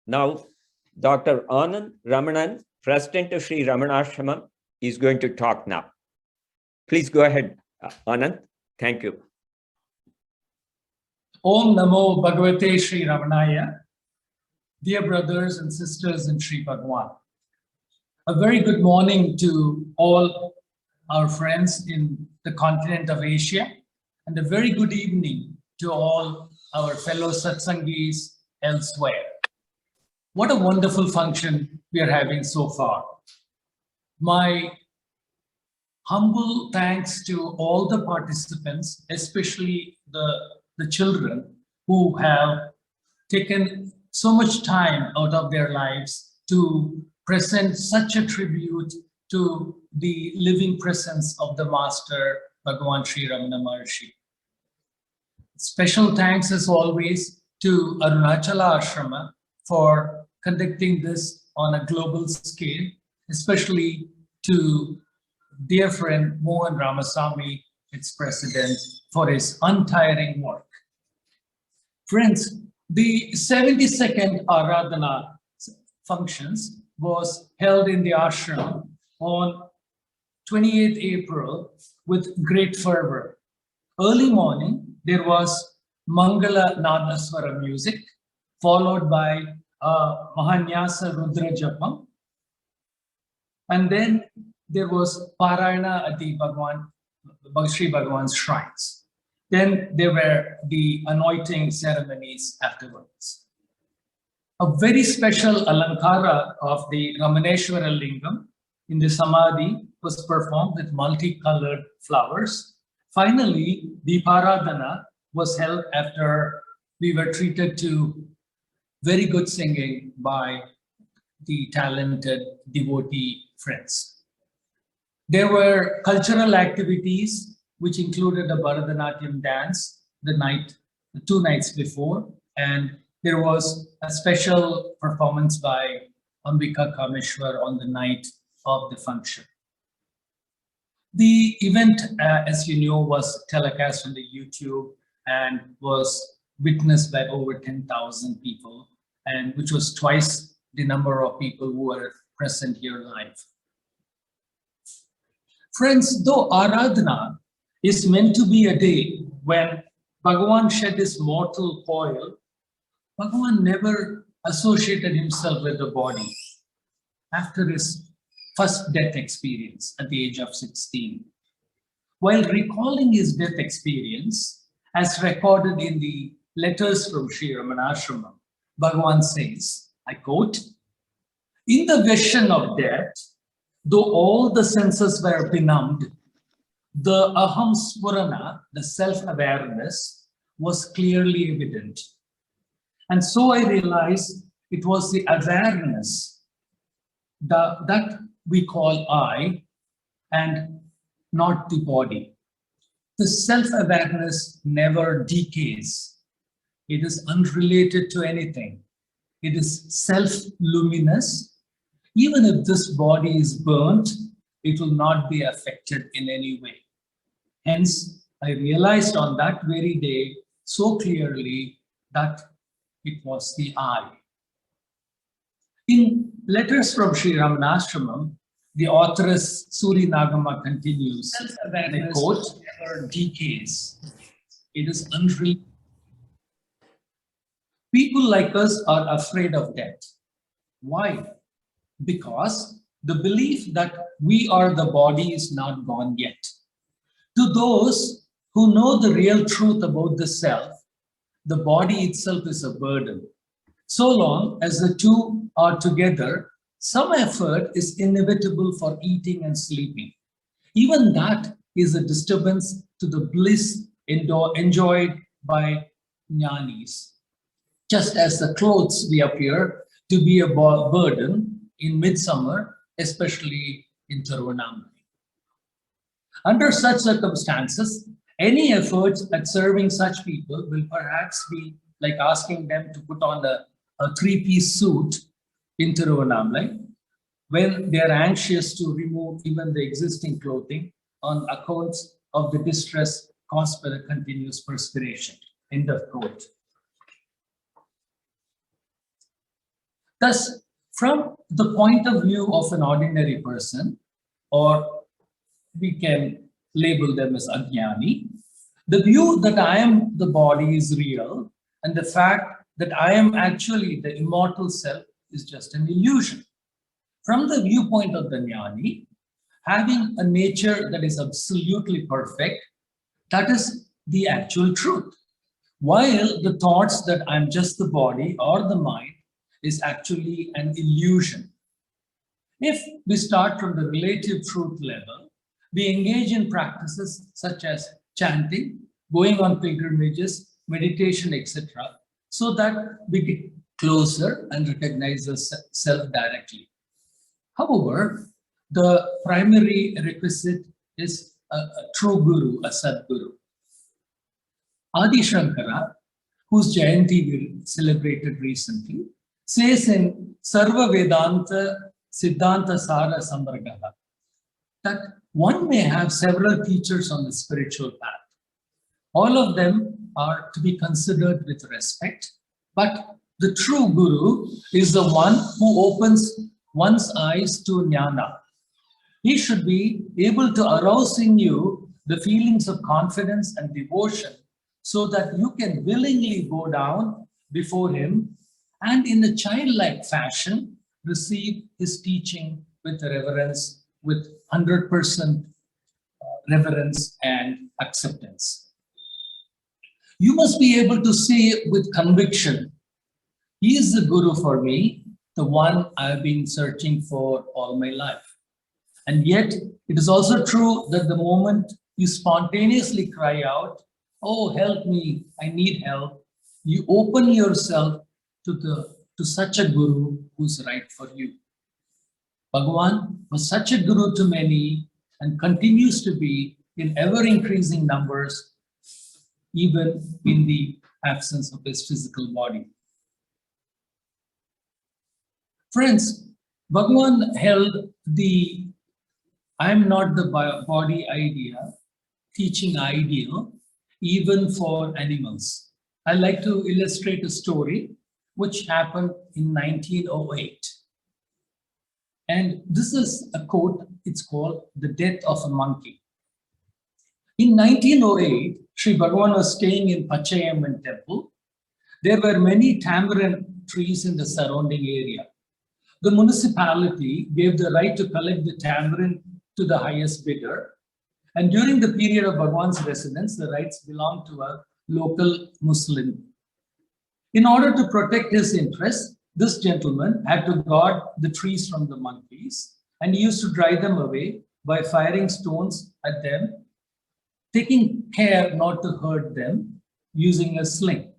Now, Dr. Anand Ramanan, President of Sri Ramanashramam, is going to talk now. Please go ahead, Anand. Thank you. Om Namo Bhagavate Sri Ramanaya. Dear brothers and sisters in Sri Bhagavan, a very good morning to all our friends in the continent of Asia, and a very good evening to all our fellow satsangis elsewhere. What a wonderful function we are having so far. My humble thanks to all the participants, especially the children who have taken so much time out of their lives to present such a tribute to the living presence of the Master, Bhagavan Sri Ramana Maharshi. Special thanks as always to Arunachala Ashrama for conducting this on a global scale, especially to dear friend Mohan Ramasamy, its president, for his untiring work. Friends, the 72nd Aradhana functions was held in the ashram on 28th April with great fervor. Early morning, there was Mangala Nadaswara music, followed by Mahanyasa Rudra Japam. And then there was Parayana at the Sri Bhagavan's shrines. Then there were the anointing ceremonies afterwards. A very special alankara of the Ramaneshwara Lingam in the Samadhi was performed with multicolored flowers. Finally, the Aradhana was held after we were treated to very good singing by the talented devotee friends. There were cultural activities which included a Bharatanatyam dance the 2 nights before, and there was a special performance by Ambika Kameshwar on the night of the function. The event, as you know, was telecast on the YouTube and was witnessed by over 10,000 people, and which was twice the number of people who were present here live. Friends, though Aradhana is meant to be a day when Bhagavan shed his mortal coil, Bhagavan never associated himself with the body after his first death experience at the age of 16. While recalling his death experience, as recorded in the letters from Sri Ramanashramam, Bhagavan says, I quote, "In the vision of death, though all the senses were benumbed, the aham spurana, the self-awareness, was clearly evident. And so I realized it was the awareness that we call I and not the body. The self-awareness never decays. It is unrelated to anything. It is self-luminous. Even if this body is burnt, it will not be affected in any way. Hence, I realized on that very day so clearly that it was the I." In letters from Sri Ramanashramam, the authoress Suri Nagama continues, and I quote, "Never decays. It is unreal. People like us are afraid of death. Why? Because the belief that we are the body is not gone yet. To those who know the real truth about the self, the body itself is a burden. So long as the two are together, some effort is inevitable for eating and sleeping. Even that is a disturbance to the bliss enjoyed by jnanis. Just as the clothes we appear to be a burden in midsummer, especially in Tiruvannamalai. Under such circumstances, any efforts at serving such people will perhaps be like asking them to put on a 3-piece suit in Tiruvannamalai when they are anxious to remove even the existing clothing on account of the distress caused by the continuous perspiration. End of quote. Thus, from the point of view of an ordinary person, or we can label them as ajnani, the view that I am the body is real, and the fact that I am actually the immortal self is just an illusion. From the viewpoint of the jnani, having a nature that is absolutely perfect, that is the actual truth. While the thoughts that I'm just the body or the mind is actually an illusion. If we start from the relative truth level, we engage in practices such as chanting, going on pilgrimages, meditation, etc., so that we get closer and recognize the self directly. However, the primary requisite is a true guru, a Sadguru. Adi Shankara, whose Jayanti we celebrated recently, says in Sarva Vedanta Siddhanta Sara Samvargaha that one may have several teachers on the spiritual path. All of them are to be considered with respect, but the true guru is the one who opens one's eyes to jnana. He should be able to arouse in you the feelings of confidence and devotion so that you can willingly go down before him and in a childlike fashion receive his teaching with reverence, with 100% reverence and acceptance. You must be able to say with conviction, he is the guru for me, the one I've been searching for all my life. And yet, it is also true that the moment you spontaneously cry out, oh, help me, I need help, you open yourself to such a guru who's right for you. Bhagavan was such a guru to many and continues to be in ever-increasing numbers, even in the absence of his physical body. Friends, Bhagavan held the I'm not the body idea, teaching ideal, even for animals. I like to illustrate a story which happened in 1908. And this is a quote, it's called The Death of a Monkey. In 1908, Sri Bhagavan was staying in Pachayamman temple. There were many tamarind trees in the surrounding area. The municipality gave the right to collect the tamarind to the highest bidder. And during the period of Bhagavan's residence, the rights belonged to a local Muslim. In order to protect his interests, this gentleman had to guard the trees from the monkeys, and he used to drive them away by firing stones at them, taking care not to hurt them using a sling.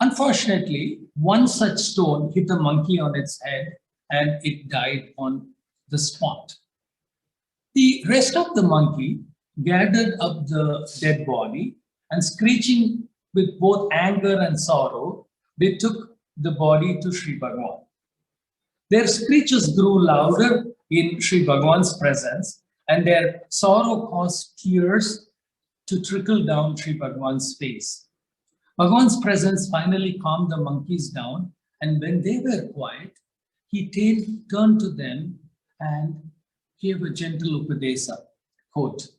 Unfortunately, one such stone hit a monkey on its head and it died on the spot. The rest of the monkey gathered up the dead body and screeching with both anger and sorrow, they took the body to Sri Bhagavan. Their screeches grew louder in Sri Bhagavan's presence and their sorrow caused tears to trickle down Sri Bhagavan's face. Bhagavan's presence finally calmed the monkeys down, and when they were quiet, he turned to them and gave a gentle upadesa, quote,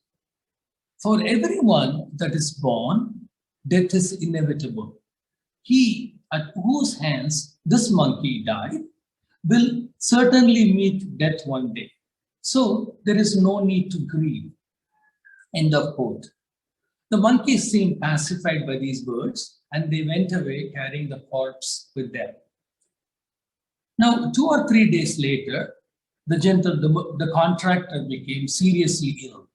"For everyone that is born, death is inevitable. He at whose hands this monkey died will certainly meet death one day. So there is no need to grieve." End of quote. The monkeys seemed pacified by these words and they went away carrying the corpse with them. Now, 2 or 3 days later, the contractor became seriously ill.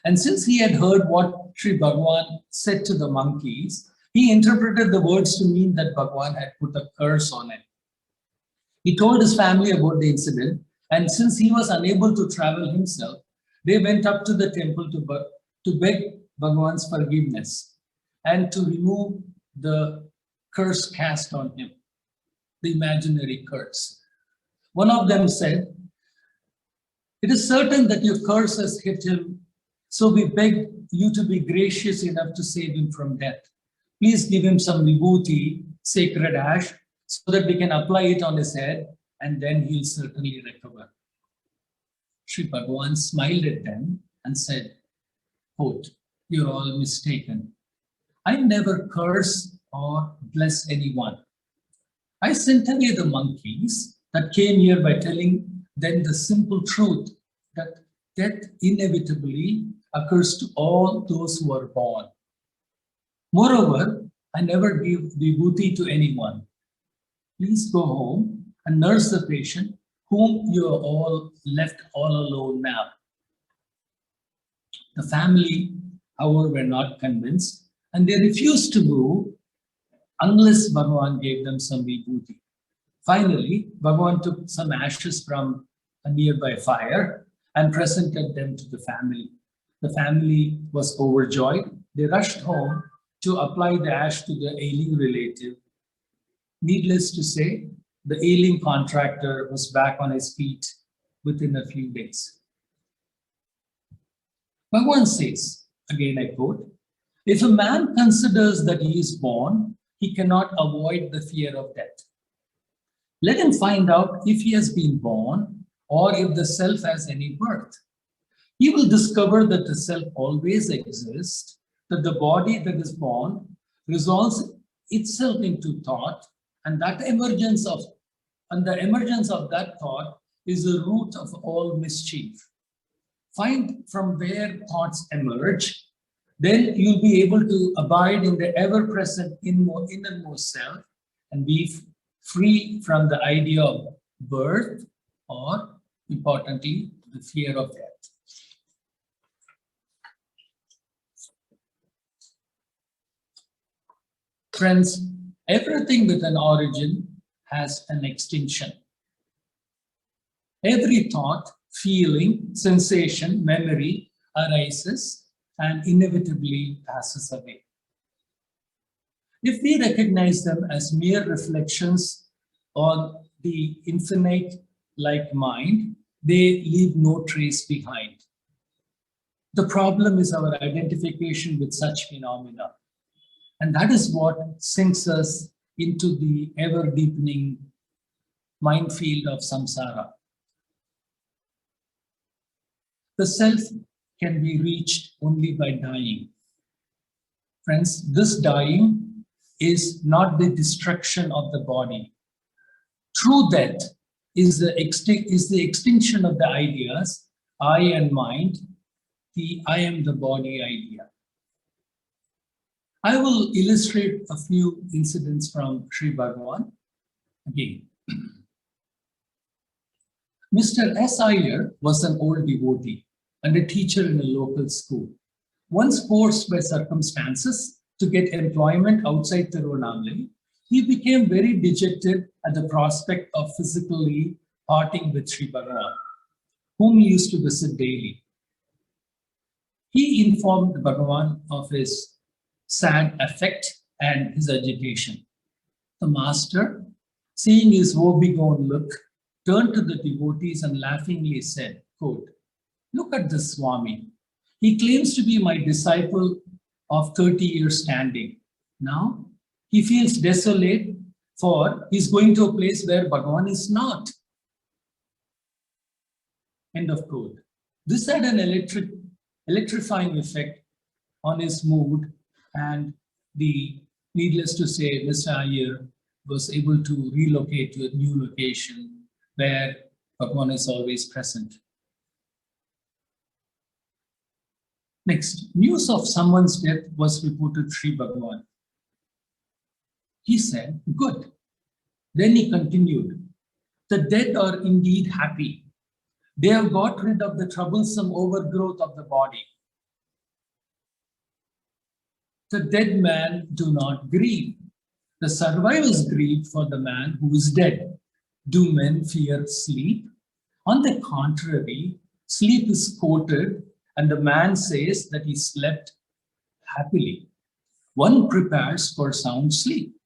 And since he had heard what Sri Bhagavan said to the monkeys, he interpreted the words to mean that Bhagavan had put a curse on it. He told his family about the incident, and since he was unable to travel himself, they went up to the temple to beg Bhagavan's forgiveness and to remove the curse cast on him, the imaginary curse. One of them said, "It is certain that your curse has hit him, so we beg you to be gracious enough to save him from death. Please give him some vibhuti, sacred ash, so that we can apply it on his head and then he'll certainly recover. Sri Bhagavan smiled at them and said, quote, "You're all mistaken. I never curse or bless anyone. I sent away the monkeys that came here by telling them the simple truth that death inevitably occurs to all those who are born. Moreover, I never give vibhuti to anyone. Please go home and nurse the patient whom you are all left all alone now." The family, however, were not convinced and they refused to move unless Bhagavan gave them some vibhuti. Finally, Bhagavan took some ashes from a nearby fire and presented them to the family. The family was overjoyed. They rushed home to apply the ash to the ailing relative. Needless to say, the ailing contractor was back on his feet within a few days. Bhagavan says, again I quote, "If a man considers that he is born, he cannot avoid the fear of death. Let him find out if he has been born or if the self has any birth. He will discover that the self always exists, that the body that is born resolves itself into thought, and the emergence of that thought is the root of all mischief. Find from where thoughts emerge, then you'll be able to abide in the ever-present innermost self and be free from the idea of birth or, importantly, the fear of death." Friends, everything with an origin has an extinction. Every thought, feeling, sensation, memory arises and inevitably passes away. If we recognize them as mere reflections on the infinite-like mind, they leave no trace behind. The problem is our identification with such phenomena. And that is what sinks us into the ever-deepening minefield of samsara. The self can be reached only by dying. Friends, this dying is not the destruction of the body. True death is the extinction of the ideas, I and mind, the I am the body idea. I will illustrate a few incidents from Sri Bhagavan again. Mr. S. Iyer was an old devotee and a teacher in a local school. Once forced by circumstances to get employment outside Tirunelveli, he became very dejected at the prospect of physically parting with Sri Bhagavan, whom he used to visit daily. He informed Bhagavan of his sad affect and his agitation. The master, seeing his woebegone look, turned to the devotees and laughingly said, quote, "Look at this Swami. He claims to be my disciple of 30 years standing. Now he feels desolate for he's going to a place where Bhagavan is not." End of quote. This had an electrifying effect on his mood, and needless to say, Mr. Iyer was able to relocate to a new location where Bhagavan is always present. Next, news of someone's death was reported to Sri Bhagavan. He said, "Good." Then he continued, "The dead are indeed happy. They have got rid of the troublesome overgrowth of the body. The dead man do not grieve. The survivors grieve for the man who is dead. Do men fear sleep? On the contrary, sleep is quoted and the man says that he slept happily. One prepares for sound sleep.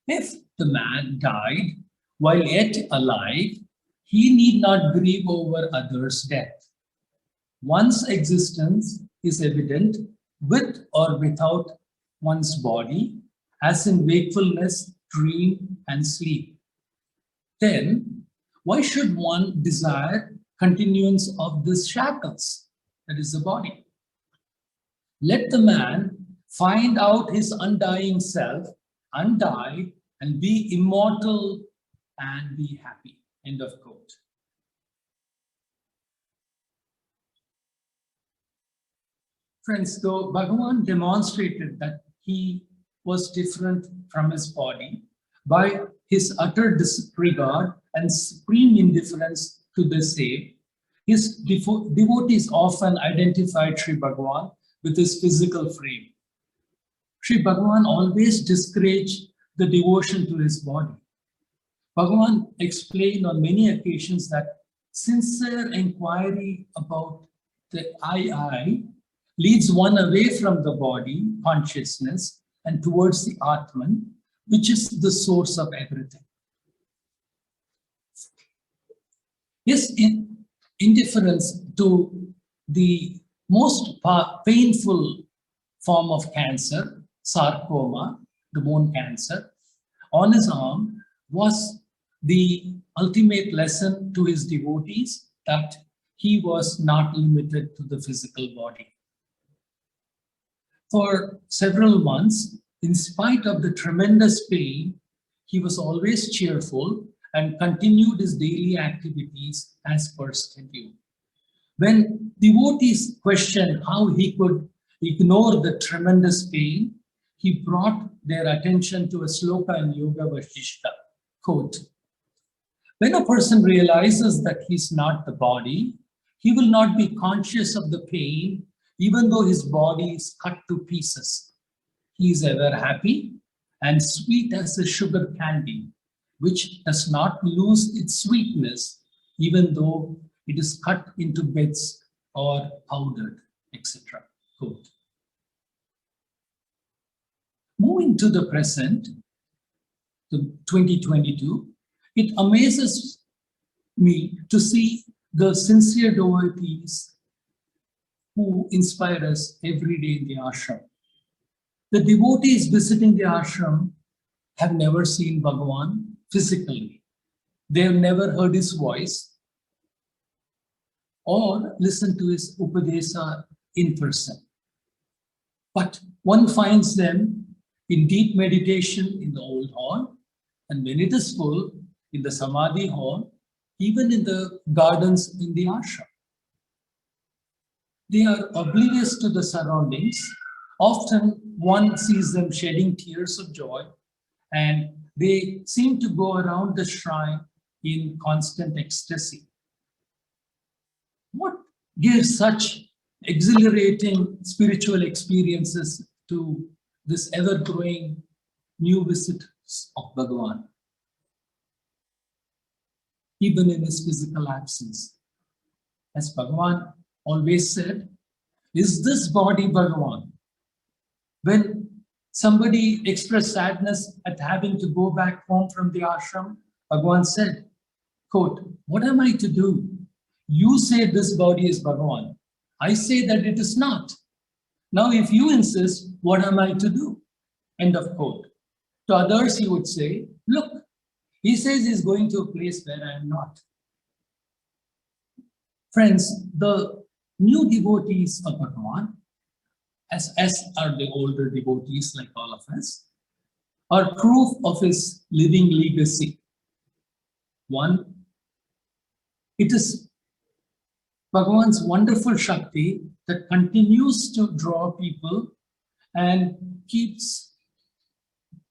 If the man died while yet alive, he need not grieve over others' death. One's existence is evident with or without one's body, as in wakefulness dream, and sleep. Then, why should one desire continuance of these shackles, that is the body? Let the man find out his undying self, undie, and be immortal and be happy. End of quote. Friends, though Bhagavan demonstrated that he was different from his body by his utter disregard and supreme indifference to the same, his devotees often identified Sri Bhagavan with his physical frame. Sri Bhagavan always discouraged the devotion to his body. Bhagavan explained on many occasions that sincere inquiry about the I leads one away from the body, consciousness, and towards the Atman, which is the source of everything. His indifference to the most painful form of cancer, sarcoma, the bone cancer, on his arm was the ultimate lesson to his devotees that he was not limited to the physical body. For several months, in spite of the tremendous pain, he was always cheerful and continued his daily activities as per schedule. When devotees questioned how he could ignore the tremendous pain, he brought their attention to a sloka in Yoga Vashishta, quote, "When a person realizes that he's not the body, he will not be conscious of the pain, even though his body is cut to pieces. He is ever happy and sweet as a sugar candy, which does not lose its sweetness, even though it is cut into bits or powdered," etc. Quote. Moving to the present, to 2022, it amazes me to see the sincere devotees who inspire us every day in the ashram. The devotees visiting the ashram have never seen Bhagavan physically. They have never heard his voice or listened to his Upadesa in person. But one finds them in deep meditation in the old hall, and when it is full, in the Samadhi hall, even in the gardens in the ashram. They are oblivious to the surroundings. Often one sees them shedding tears of joy, and they seem to go around the shrine in constant ecstasy. What gives such exhilarating spiritual experiences to this ever-growing new visitors of Bhagavan, even in his physical absence? As Bhagavan always said, "Is this body Bhagavan?" When somebody expressed sadness at having to go back home from the ashram, Bhagavan said, quote, "What am I to do? You say this body is Bhagavan. I say that it is not. Now, if you insist, what am I to do?" End of quote. To others, he would say, "Look, he says he's going to a place where I am not." Friends, the new devotees of Bhagavan, as are the older devotees like all of us, are proof of his living legacy. One, it is Bhagavan's wonderful Shakti that continues to draw people and keeps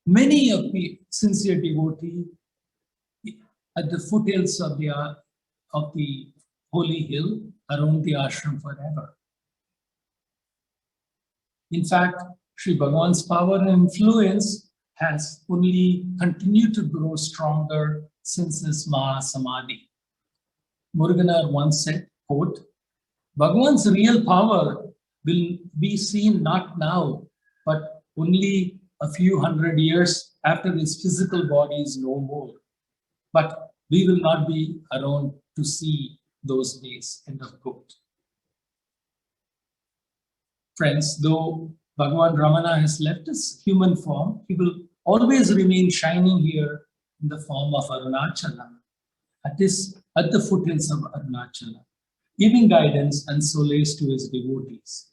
many of the sincere devotees at the foothills of the holy hill around the ashram forever. In fact, Sri Bhagavan's power and influence has only continued to grow stronger since his Mahasamadhi. Muruganar once said, quote, "Bhagavan's real power will be seen not now, but only a few hundred years after his physical body is no more. But we will not be around to see those days." End of quote. Friends, though Bhagavan Ramana has left his human form, he will always remain shining here in the form of Arunachala, at the foothills of Arunachala, giving guidance and solace to his devotees.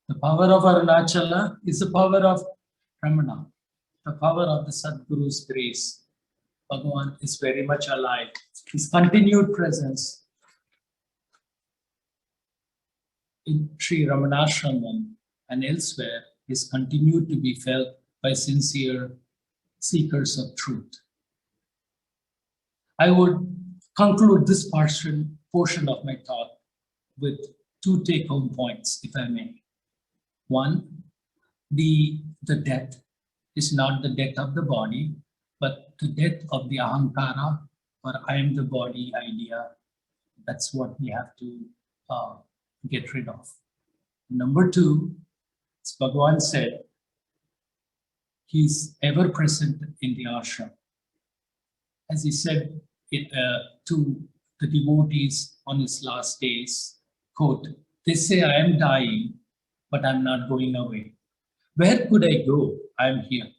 The power of Arunachala is the power of Ramana, the power of the Sadguru's grace. Bhagavan is very much alive. His continued presence in Sri Ramanashramam and elsewhere is continued to be felt by sincere seekers of truth. I would conclude this portion of my talk with two take-home points, if I may. One, the death is not the death of the body, but the death of the ahankara, or I am the body idea. That's what we have to get rid of. Number two, as Bhagavan said, he's ever present in the ashram. As he said to the devotees on his last days, quote, "They say I am dying, but I'm not going away. Where could I go? I'm here."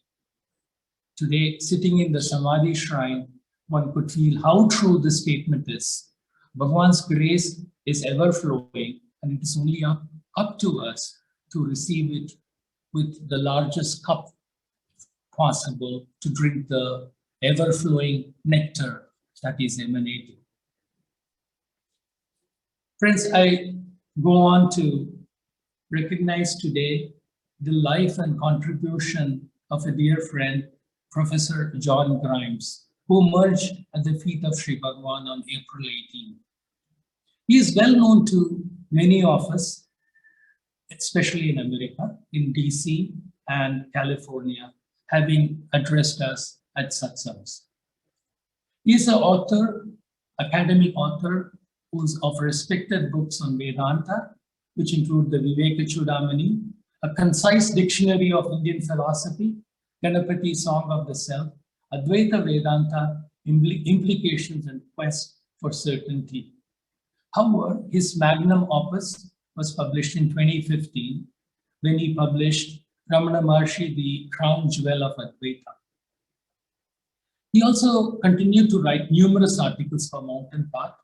Today, sitting in the Samadhi shrine, one could feel how true this statement is. Bhagavan's grace is ever flowing, and it is only up to us to receive it with the largest cup possible, to drink the ever-flowing nectar that is emanating. Friends, I go on to recognize today the life and contribution of a dear friend, Professor John Grimes, who emerged at the feet of Sri Bhagavan on April 18. He is well known to many of us, especially in America, in DC and California, having addressed us at satsangs. He is an author, academic author, who's of respected books on Vedanta, which include the Viveka Chudamani, a concise dictionary of Indian philosophy, Ganapati Song of the Self, Advaita Vedanta, Implications and Quest for Certainty. However, his magnum opus was published in 2015 when he published Ramana Maharshi, the crown jewel of Advaita. He also continued to write numerous articles for Mountain Path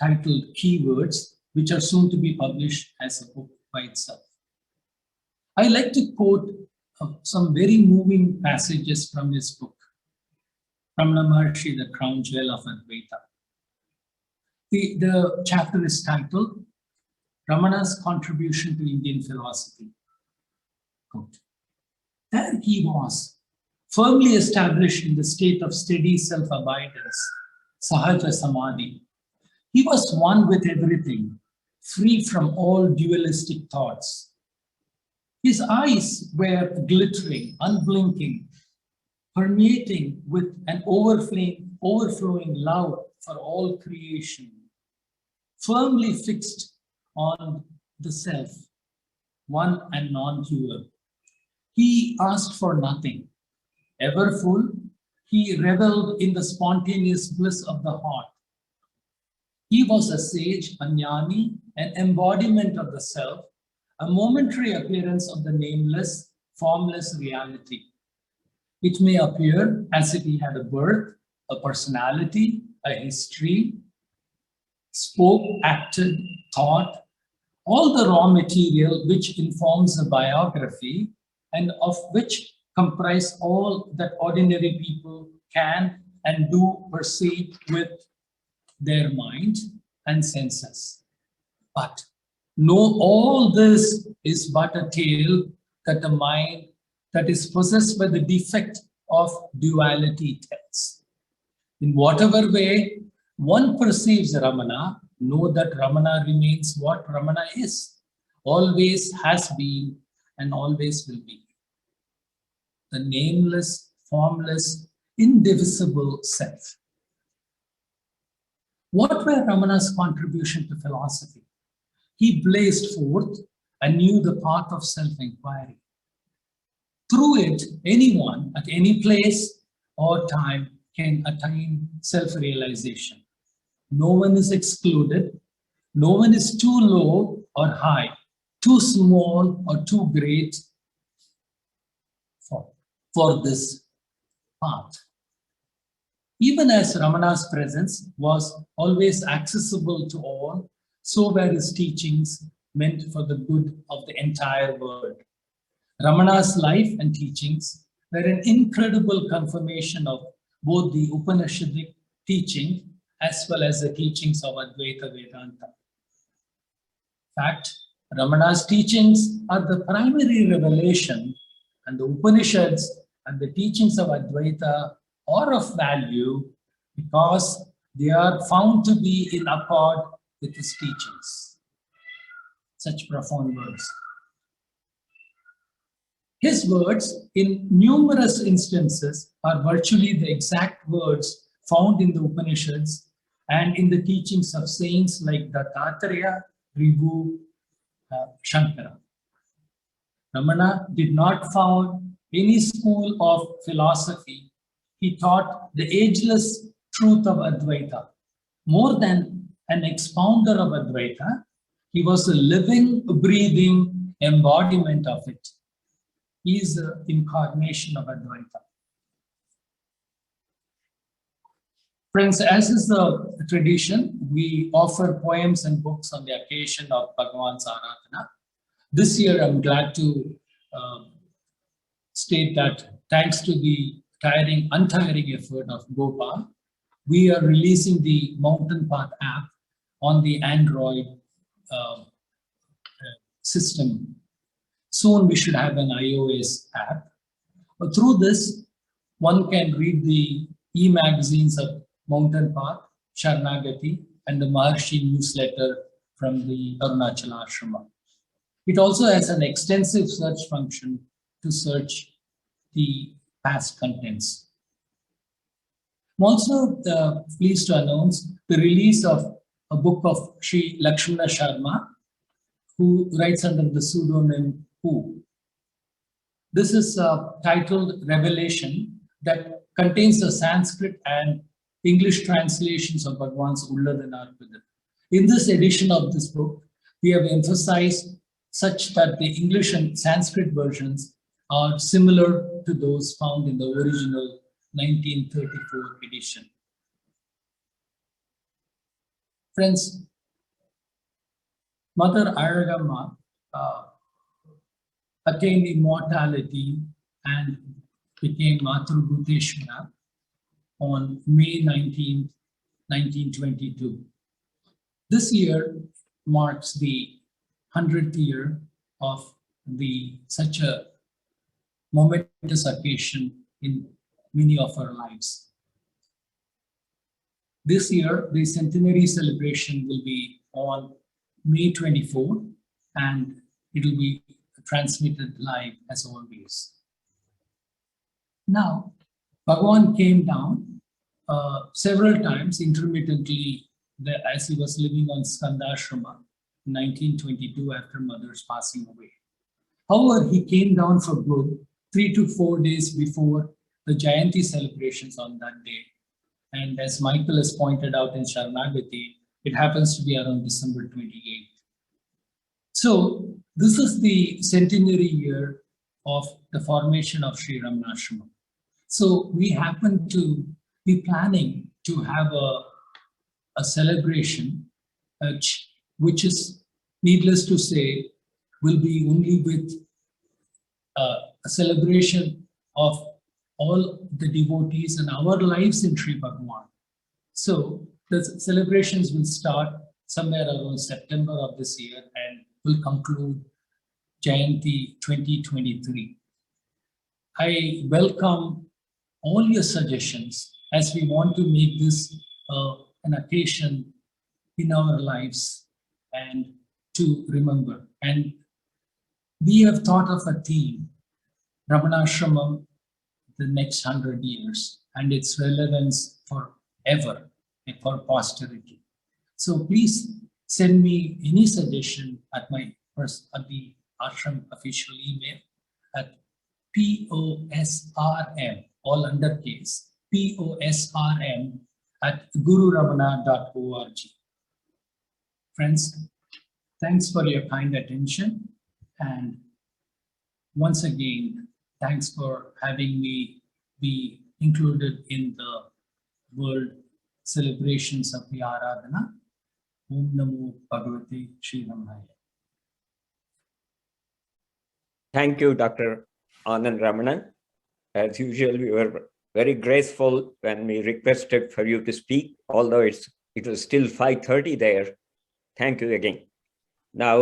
titled Keywords, which are soon to be published as a book by itself. I like to quote some very moving passages from his book, Ramana Maharshi, the crown jewel of Advaita. The chapter is titled Ramana's Contribution to Indian Philosophy. Quote, "There he was, firmly established in the state of steady self-abidance, Sahaja Samadhi. He was one with everything, free from all dualistic thoughts. His eyes were glittering, unblinking, permeating with an overflowing love for all creation, firmly fixed on the self, one and non-dual. He asked for nothing. Ever full, he reveled in the spontaneous bliss of the heart. He was a sage, a jnani, an embodiment of the self, a momentary appearance of the nameless, formless reality. It may appear as if he had a birth, a personality, a history, spoke, acted, thought, all the raw material which informs a biography and of which comprise all that ordinary people can and do perceive with their mind and senses. But no, all this is but a tale that the mind that is possessed by the defect of duality tells. In whatever way one perceives Ramana, know that Ramana remains what Ramana is, always has been and always will be. The nameless, formless, indivisible self. What were Ramana's contribution to philosophy? He blazed forth anew the path of self-inquiry. Through it, anyone at any place or time can attain self-realization. No one is excluded. No one is too low or high, too small or too great for this path. Even as Ramana's presence was always accessible to all, so were his teachings meant for the good of the entire world. Ramana's life and teachings were an incredible confirmation of both the Upanishadic teaching as well as the teachings of Advaita Vedanta. In fact, Ramana's teachings are the primary revelation, and the Upanishads and the teachings of Advaita are of value because they are found to be in accord with his teachings. Such profound words. His words, in numerous instances, are virtually the exact words found in the Upanishads and in the teachings of saints like Dattatreya, Ribhu, Shankara. Ramana did not found any school of philosophy. He taught the ageless truth of Advaita. More than an expounder of Advaita, he was a living, breathing embodiment of it. He is the incarnation of Advaita. Friends, as is the tradition, we offer poems and books on the occasion of Bhagavan's Aradhana. This year, I'm glad to state that thanks to the untiring effort of Gopal, we are releasing the Mountain Path app on the Android system. Soon we should have an iOS app. But through this, one can read the e-magazines of Mountain Path, Sharanagati, and the Maharshi newsletter from the Arunachala Ashrama. It also has an extensive search function to search the past contents. I'm also pleased to announce the release of a book of Sri Lakshmana Sharma, who writes under the pseudonym Who. This is titled Revelation, that contains the Sanskrit and English translations of Bhagavan's Ulladhanarpida. In this edition of this book, we have emphasized such that the English and Sanskrit versions are similar to those found in the original 1934 edition. Friends, Mother Aragama attained immortality and became Matru Bhuteshwara on May 19, 1922. This year marks the 100th year of such a momentous occasion in many of our lives. This year, the centenary celebration will be on May 24, and it will be transmitted live as always. Now, Bhagavan came down several times intermittently as he was living on Skandashrama in 1922 after Mother's passing away. However, he came down for good 3 to 4 days before the Jayanti celebrations on that day. And as Michael has pointed out in Sharanagati, it happens to be around December 28th. So this is the centenary year of the formation of Sri Ramanashrama. So we happen to be planning to have a celebration, which is, needless to say, will be only with a celebration of all the devotees and our lives in Sri Bhagavan. So the celebrations will start somewhere around September of this year and will conclude Jayanti 2023. I welcome all your suggestions as we want to make this an occasion in our lives and to remember. And we have thought of a theme, Ramanashramam, the next 100 years, and its relevance forever and for posterity. So please send me any suggestion at the ashram official email at POSRM, all undercase, POSRM @gururamana.org. Friends, thanks for your kind attention, and once again, thanks for having me be included in the world celebrations of the Aradhana. Om Namo Bhagavate Sri Ramanaya. Thank you, Dr. Anand Ramanan. As usual, we were very graceful when we requested for you to speak, although it was still 5:30 there. Thank you again. Now,